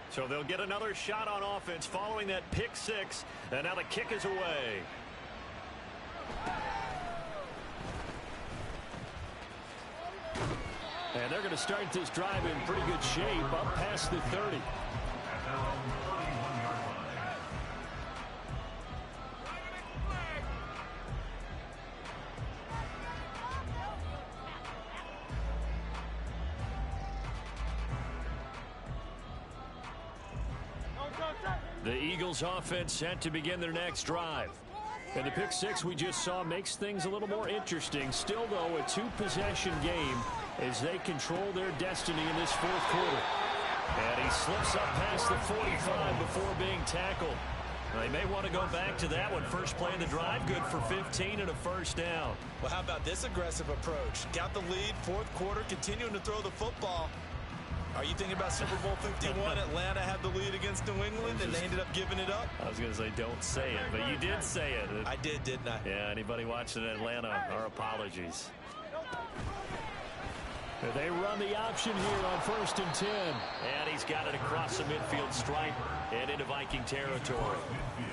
[SPEAKER 1] So they'll get another shot on offense following that pick 6, and now the kick is away. And they're going to start this drive in pretty good shape up past the 30.
[SPEAKER 4] At their own 31-yard line.
[SPEAKER 1] The Eagles offense set to begin their next drive. And the pick 6 we just saw makes things a little more interesting. Still, though, a 2-possession game as they control their destiny in this 4th quarter. And he slips up past the 45 before being tackled. They may want to go back to that one. First play of the drive, good for 15 and a 1st down.
[SPEAKER 3] Well, how about this aggressive approach? Got the lead, 4th quarter, continuing to throw the football. Are you thinking about Super Bowl 51? Atlanta had the lead against New England, and they ended up giving it up?
[SPEAKER 1] I was going to say, don't say it, but you did say it.
[SPEAKER 3] I did, didn't I?
[SPEAKER 1] Yeah, anybody watching Atlanta, our apologies. They run the option here on 1st and 10. And he's got it across the midfield stripe and into Viking territory.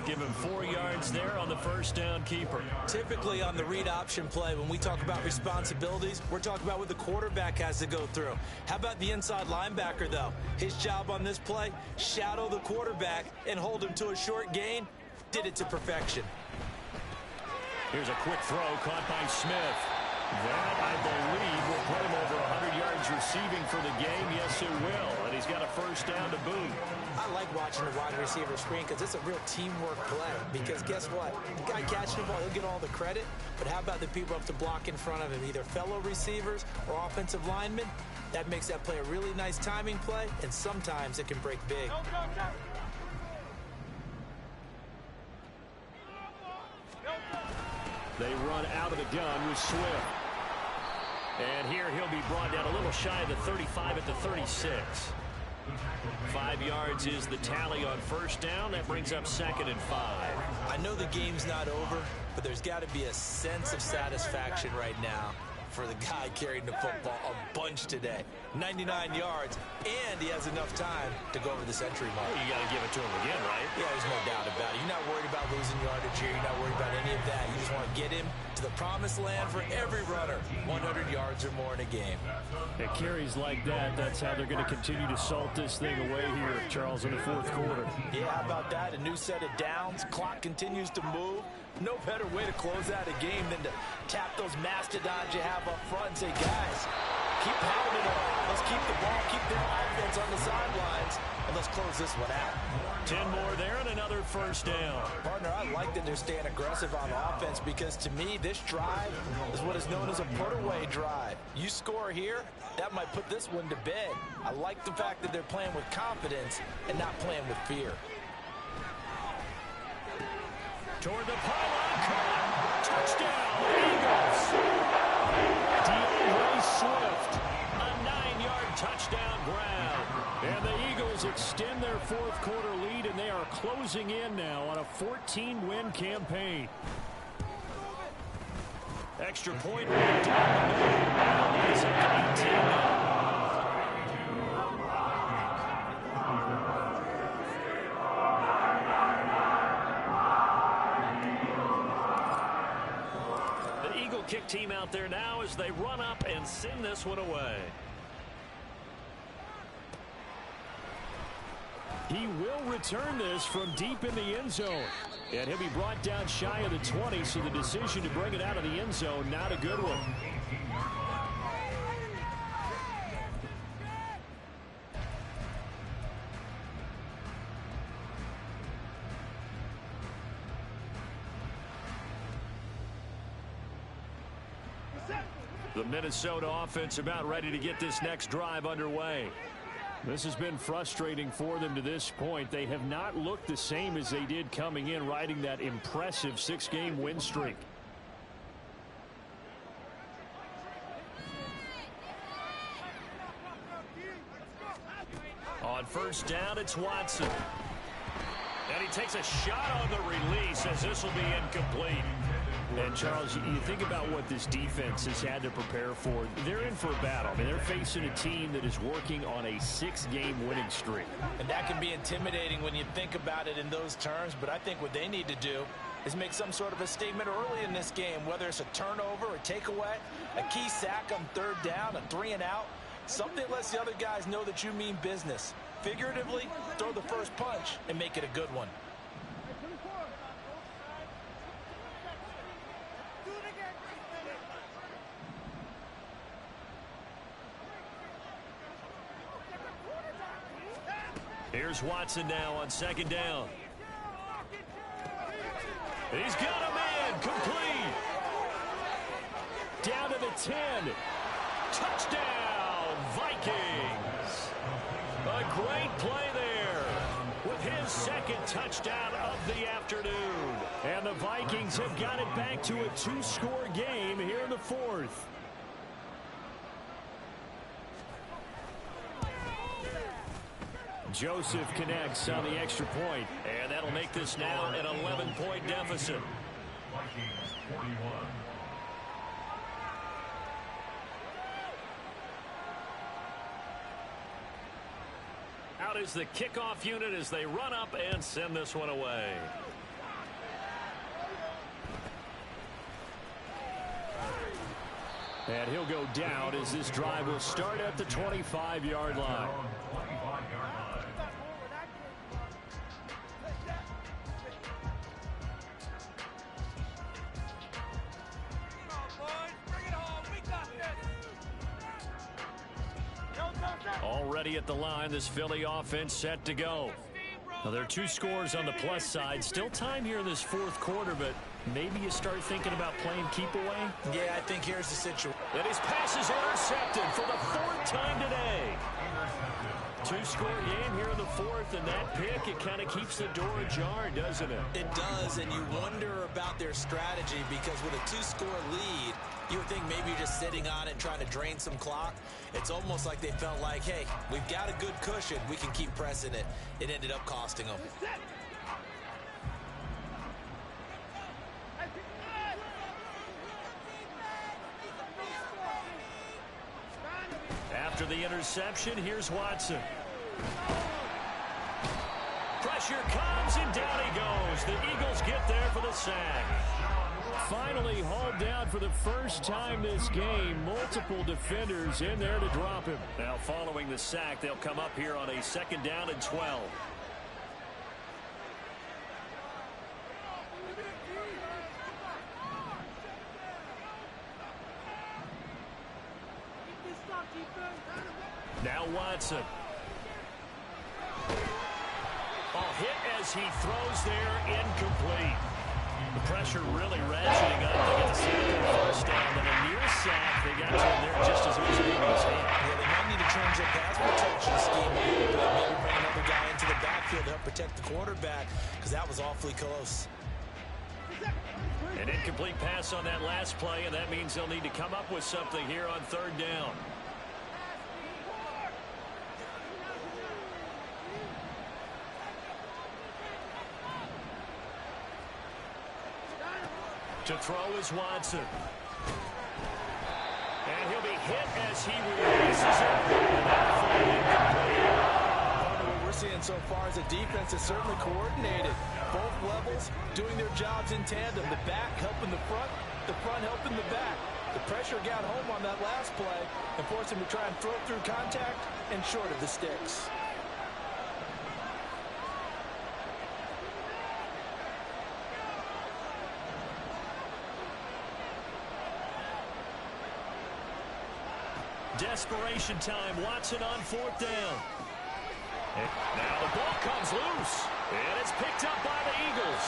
[SPEAKER 1] Give him 4 yards there on the 1st down keeper.
[SPEAKER 3] Typically on the read option play, when we talk about responsibilities, we're talking about what the quarterback has to go through. How about the inside linebacker, though? His job on this play, shadow the quarterback and hold him to a short gain. Did it to perfection.
[SPEAKER 1] Here's a quick throw caught by Smith. That, I believe, will put him over 100 yards receiving for the game. Yes, it will. And he's got a 1st down to boot.
[SPEAKER 3] I like watching the wide receiver screen because it's a real teamwork play. Because guess what? The guy catching the ball, he'll get all the credit. But how about the people up to block in front of him, either fellow receivers or offensive linemen? That makes that play a really nice timing play, and sometimes it can break big.
[SPEAKER 1] They run out of the gun with Swift. And here he'll be brought down a little shy of the 35 at the 36. 5 yards is the tally on 1st down. That brings up 2nd and 5.
[SPEAKER 3] I know the game's not over, but there's got to be a sense of satisfaction right now for the guy carrying the football a bunch today. 99 yards, and he has enough time to go over the century mark.
[SPEAKER 1] Well, you got to give it to him again, right?
[SPEAKER 3] Yeah, there's no doubt about it. You're not worried about losing yardage here. You're not worried about any of that. You just want to get him to the promised land for every runner. 100 yards or more in a game.
[SPEAKER 1] It carries like that. That's how they're going to continue to salt this thing away here, Charles, in the 4th quarter.
[SPEAKER 3] Yeah, how about that? A new set of downs. Clock continues to move. No better way to close out a game than to tap those mastodons you have up front and say, guys, keep pounding it on. Let's keep the ball, keep their offense on the sidelines, and let's close this one out.
[SPEAKER 1] 10 more there and another 1st down.
[SPEAKER 3] Partner, I like that they're staying aggressive on offense because to me, this drive is what is known as a put-away drive. You score here, that might put this one to bed. I like the fact that they're playing with confidence and not playing with fear.
[SPEAKER 1] Toward the pylon, caught. Touchdown, Eagles. DeAndre Swift, a 9-yard touchdown grab. And the Eagles extend their 4th quarter lead, and they are closing in now on a 14-win campaign. Extra point down the middle. It's up to 18 now. kick team out there now as they run up and send this one away. He will return this from deep in the end zone. And he'll be brought down shy of the 20, so the decision to bring it out of the end zone, not a good one. The Minnesota offense about ready to get this next drive underway. This has been frustrating for them to this point. They have not looked the same as they did coming in, riding that impressive 6-game win streak. On first down, it's Watson. And he takes a shot on the release as this will be incomplete. And, Charles, you think about what this defense has had to prepare for. They're in for a battle. I mean, they're facing a team that is working on a 6-game winning streak.
[SPEAKER 3] And that can be intimidating when you think about it in those terms. But I think what they need to do is make some sort of a statement early in this game, whether it's a turnover, a takeaway, a key sack on third down, a 3-and-out. Something that lets the other guys know that you mean business. Figuratively, throw the first punch and make it a good one.
[SPEAKER 1] Here's Watson now on second down. He's got a man complete. Down to the 10. Touchdown, Vikings. A great play there with his second touchdown of the afternoon. And the Vikings have got it back to a 2-score game here in the fourth. Joseph connects on the extra point, and that'll make this now an 11-point deficit.
[SPEAKER 4] Vikings 41.
[SPEAKER 1] Out is the kickoff unit as they run up and send this one away. And he'll go down as this drive will start at the 25-yard line. Already at the line, this Philly offense set to go. Now, there are 2 scores on the plus side. Still time here in this fourth quarter, but maybe you start thinking about playing keep away.
[SPEAKER 3] Yeah, I think here's the situation.
[SPEAKER 1] And his pass is intercepted for the 4th time today. 2-score game here in the fourth, and that pick, it kind of keeps the door ajar, doesn't it?
[SPEAKER 2] It does, and you wonder about their strategy because with a 2-score lead, you would think maybe you're just sitting on it trying to drain some clock. It's almost like they felt like, hey, we've got a good cushion. We can keep pressing it. It ended up costing them.
[SPEAKER 1] After the interception, here's Watson. Pressure comes, and down he goes. The Eagles get there for the sack. Finally hauled down for the first time this game. Multiple defenders in there to drop him. Now following the sack, they'll come up here on a 2nd down and 12. Now Watson. A hit as he throws there, incomplete. The pressure really ratcheting up. They get the sack on the first down, then a near sack. They got to him there just as it was leaving his hand.
[SPEAKER 3] Yeah, they might need to change their pass protection scheme a little bit. Maybe bring another guy into the backfield to help protect the quarterback because that was awfully close.
[SPEAKER 1] An incomplete pass on that last play, and that means they'll need to come up with something here on 3rd down. To throw is Watson. And he'll be hit as he releases it.
[SPEAKER 3] Part of what we're seeing so far is a defense that's certainly coordinated. Both levels doing their jobs in tandem. The back helping the front, the front helping the back. The pressure got home on that last play and forced him to try and throw through contact and short of the sticks.
[SPEAKER 1] Desperation time. Watson on 4th down. And now the ball comes loose. And it's picked up by the Eagles.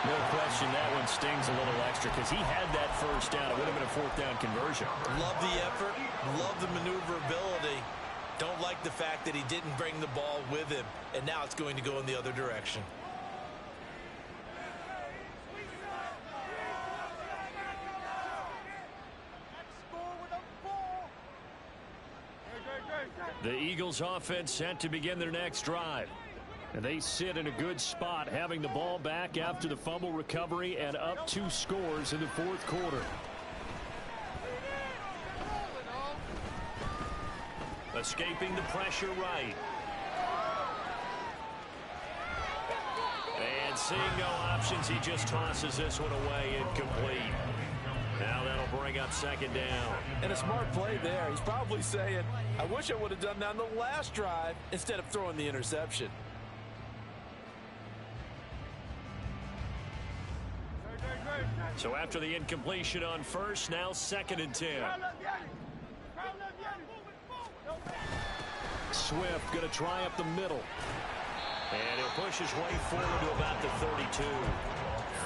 [SPEAKER 1] No question that one stings a little extra because he had that first down. It would have been a 4th down conversion.
[SPEAKER 3] Love the effort. Love the maneuverability. Don't like the fact that he didn't bring the ball with him. And now it's going to go in the other direction.
[SPEAKER 1] The Eagles offense set to begin their next drive. And they sit in a good spot, having the ball back after the fumble recovery and up 2 scores in the 4th quarter. Escaping the pressure right. And seeing no options, he just tosses this one away incomplete. Now that'll bring up 2nd down.
[SPEAKER 3] And a smart play there. He's probably saying, I wish I would have done that on the last drive instead of throwing the interception.
[SPEAKER 1] So after the incompletion on first, now 2nd and 10. Swift going to try up the middle. And he'll push his way forward to about the 32.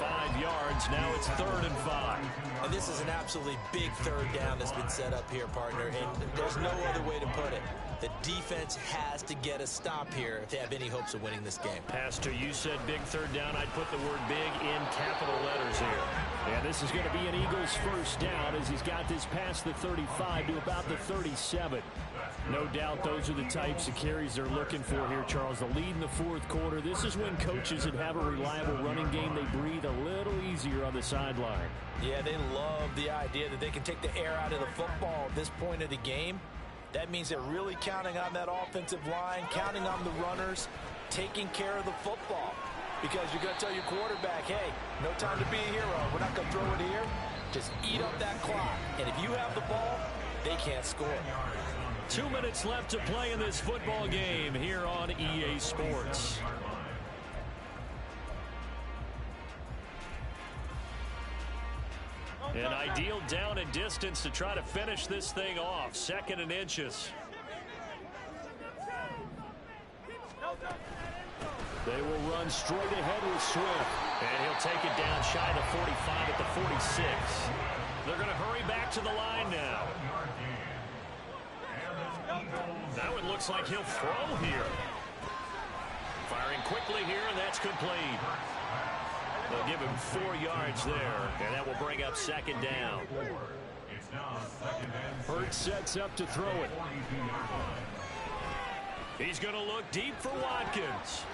[SPEAKER 1] 5 yards. Now it's 3rd and 5.
[SPEAKER 3] And this is an absolutely big 3rd down that's been set up here, partner. And there's no other way to put it. The defense has to get a stop here if they have any hopes of winning this game.
[SPEAKER 1] Pastor, you said big 3rd down. I'd put the word big in capital letters here. And this is going to be an Eagles 1st down as he's got this past the 35 to about the 37. No doubt those are the types of carries they're looking for here, Charles. The lead in the 4th quarter. This is when coaches that have a reliable running game, they breathe a little easier on the sideline.
[SPEAKER 3] Yeah, they love the idea that they can take the air out of the football at this point of the game. That means they're really counting on that offensive line, counting on the runners, taking care of the football. Because you're going to tell your quarterback, hey, no time to be a hero. We're not going to throw it here. Just eat up that clock. And if you have the ball, they can't score.
[SPEAKER 1] 2 minutes left to play in this football game here on EA Sports. An ideal down and distance to try to finish this thing off. 2nd and inches. They will run straight ahead with Swift. And he'll take it down shy of the 45 at the 46. They're going to hurry back to the line now. That one looks like he'll throw here. Firing quickly here, and that's complete. They'll give him 4 yards there, and that will bring up 2nd down. Hurts sets up to throw it. He's going to look deep for Watkins.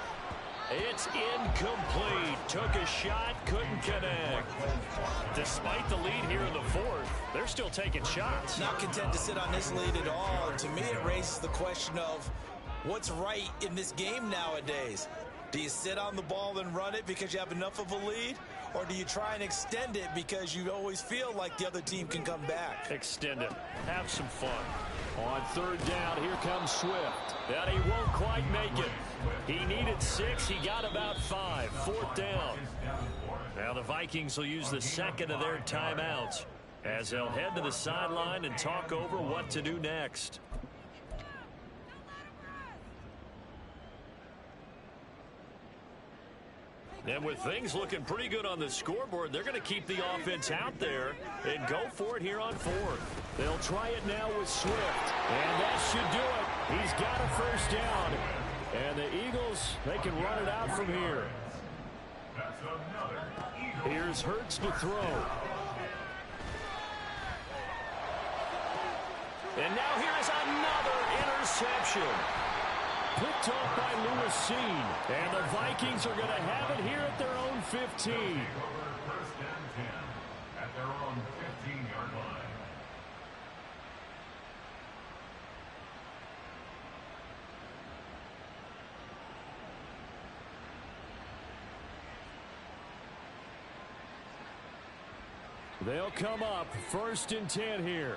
[SPEAKER 1] It's incomplete. Took a shot, couldn't connect. Despite the lead here in the 4th, they're still taking shots.
[SPEAKER 3] Not content to sit on this lead at all. To me, it raises the question of what's right in this game nowadays. Do you sit on the ball and run it because you have enough of a lead? Or do you try and extend it because you always feel like the other team can come back?
[SPEAKER 1] Extend it. Have some fun. On 3rd down, here comes Swift. And he won't quite make it. He needed 6. He got about 5. 4th down. Now the Vikings will use the 2nd of their timeouts as they'll head to the sideline and talk over what to do next. And with things looking pretty good on the scoreboard, they're going to keep the offense out there and go for it here on 4th. They'll try it now with Swift. And that should do it. He's got a 1st down. And the Eagles, they can run it out from here. Here's Hurts to throw. And now here is another interception. Picked off by Lewis. And the Vikings are going to have it here at their own 15.
[SPEAKER 4] 1st and 10 at their own 15-yard line.
[SPEAKER 1] They'll come up 1st and 10 here.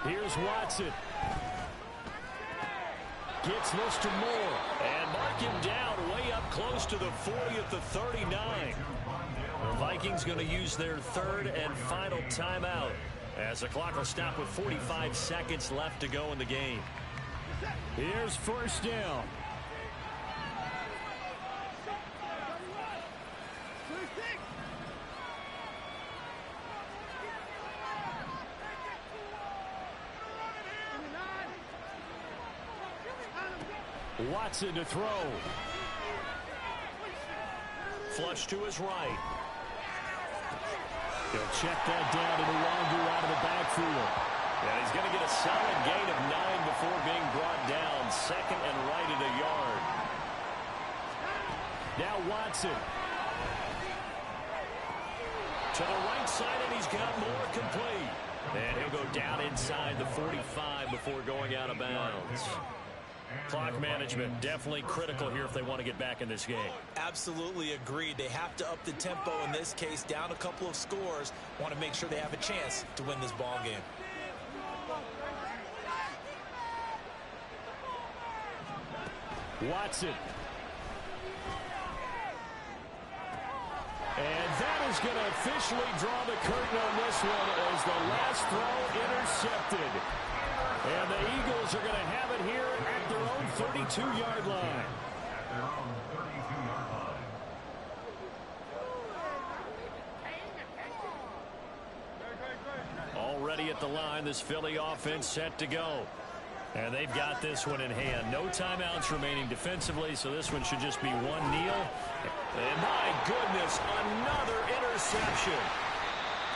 [SPEAKER 1] Here's Watson. Gets this to Moore. And mark him down way up close to the 40 at the 39. The Vikings going to use their 3rd and final timeout, as the clock will stop with 45 seconds left to go in the game. Here's 1st down. Watson to throw. Flush to his right. He'll check that down to Luongo out of the backfield. And he's going to get a solid gain of 9 before being brought down. 2nd and right at a yard. Now Watson. To the right side, and he's got more complete. And he'll go down inside the 45 before going out of bounds. Clock management definitely critical here if they want to get back in this game.
[SPEAKER 2] Absolutely agreed. They have to up the tempo in this case, down a couple of scores. Want to make sure they have a chance to win this ball game.
[SPEAKER 1] Watson. And that is going to officially draw the curtain on this one as the last throw intercepted. And the Eagles are going to have it here at their own 32-yard line.
[SPEAKER 4] At their own 32-yard line.
[SPEAKER 1] Already at the line, this Philly offense set to go. And they've got this one in hand. No timeouts remaining defensively, so this one should just be one kneel. And my goodness, another interception.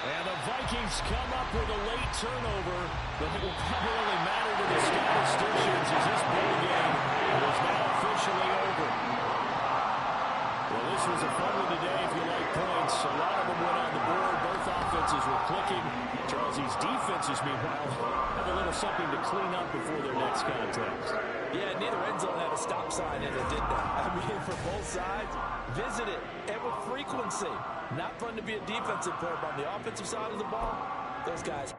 [SPEAKER 1] And the Vikings come up with a late turnover, but it will probably only matter to the statisticians as this ball game is now officially over. Well, this was a fun one today if you like points. A lot of them went on the board. Both offenses were clicking. Charles, these defenses, meanwhile, have a little something to clean up before their next contest.
[SPEAKER 2] Yeah, neither end zone had a stop sign in it, did they? I mean, for both sides, visit it, and with frequency. Not fun to be a defensive player, but on the offensive side of the ball, those guys